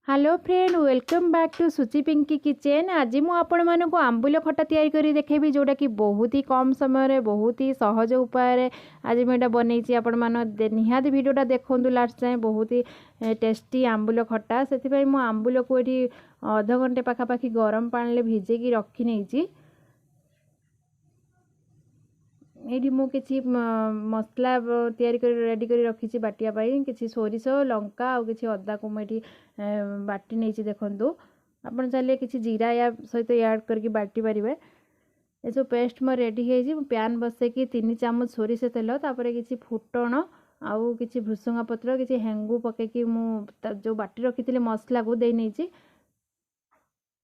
Hello friend, welcome back to Suchi Pinky kitchen. आज मु आपण मानक आंबुल खटा तैयारी करी देखेबी, जोटा कि बहुत ही कम समय बहुत ही सहज उपाय आज मुझे बनई आपण मान निहाती भिडटा देखूँ लास्ट जाए। बहुत ही टेस्टी आंबुल खटा से मु आंबुल को ये अध घंटे पाखापाखि गरम पानी भिजेकी रखी नहीं। ये मु किसी मसला तैयारी कर रेडी कर रखी बाटिया किसी सोरिष लंका आ कि अदा को मुझे बाटी नहीं देखु। आपड़ चाहिए किसी जीरा या सहित ऐड करके बाटी पारे। ये सब पेस्ट मोर रेडी है। पैन बसैकी 3 चामच सोरिष तेल तापर किसी फुटण आउ कि भृसंगा पत्र किसी हेंगू पकईकी जो बाटी रखी थी मसला को दे नहीं।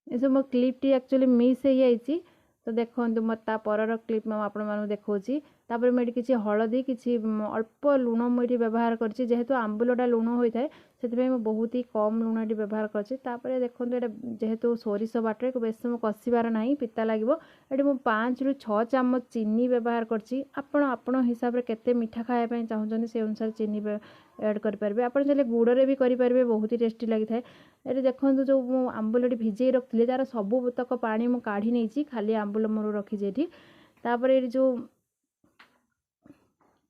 ये सब मो क्लिप टी एक्चुअली मिस हो जाइए, तो देखो मत पर क्लिप मैं देखी। तापर मुझे किसी हलदी किसी अल्प लुण मुझे व्यवहार करछि, जेहेतु आंबुलटा लुण होता है से बहुत ही कम लुण ये व्यवहार करछि। देखो ये जेहेतु सोरिष बाटे बेस समय कषिबार ना, पिता लगे। ये मुझे 5 ରୁ 6 चामच चीनी व्यवहार करछि। आपण हिसाब से केते मीठा खायापी चाहते से अनुसार चीनी ऐड करेंगे। आप चाहिए गुड़े भी करेंगे, बहुत ही टेस्टी लगी था। ये देखो जो आंबुल भिजे रखी तार सबूतक पानी मुझे काढ़ी नहीं, खाली आंबुल मोर रखी। तापर ये जो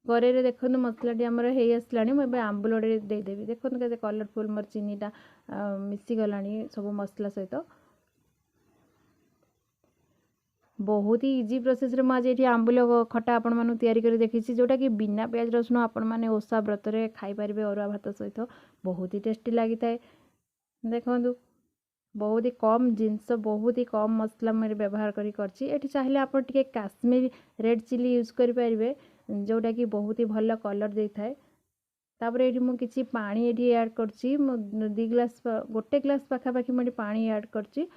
कड़े देखो मसलाटी आमर हो आसला, मुझे आंबुल देदेवी। देखो के कलरफुल मोर चीनीटा मिसीगला सब मसला सहित। बहुत ही इजी प्रोसेस रे आज ये आंबुल खटा आपण मानू तैयारी कर देखी, जोटा कि बिना प्याज रसुण आपण मैंने ओषा व्रत रे खाई पारे अरुआ भात सहित। बहुत ही टेस्टी लगी था। देखो बहुत ही कम जिनस बहुत ही कम मसला मेरे व्यवहार करी चाहिए आप काश्मीरी रेड चिली यूज करें, जोटा कि बहुत ही भल कलर दे थाए। तापर ये मुझे किसी पानी ये ऐड कर 2 ग्लास गोटे ग्लास पाखापाखि मुझे पानी ऐड करछि।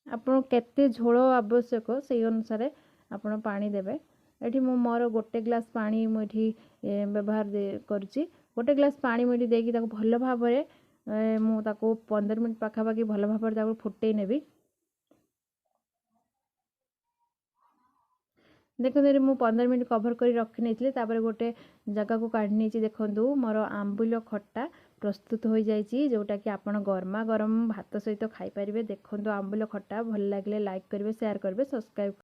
आपन केते झोल आवश्यक से अनुसार आपन पानी देवे। ये मोर गोटे ग्लास पानी मुझे व्यवहार करुच्ची। गोटे ग्लास पानी मुझे देकी भल भाव मुझे 15 मिनट पाखापाखि भल भाव फुटे नेबी। देखो ये मुझे 15 मिनट कभर कर रखी नहीं, तापर गोटे जगह को काढ़ी नहीं। देखो मोर आंबुल खट्टा प्रस्तुत हो जाइए, जोटा कि आपण गरमा गरम भात सहित खाई पारे। देखो आंबुल खट्टा भल लगे लाइक करेंगे, शेयर करेंगे, सब्सक्राइब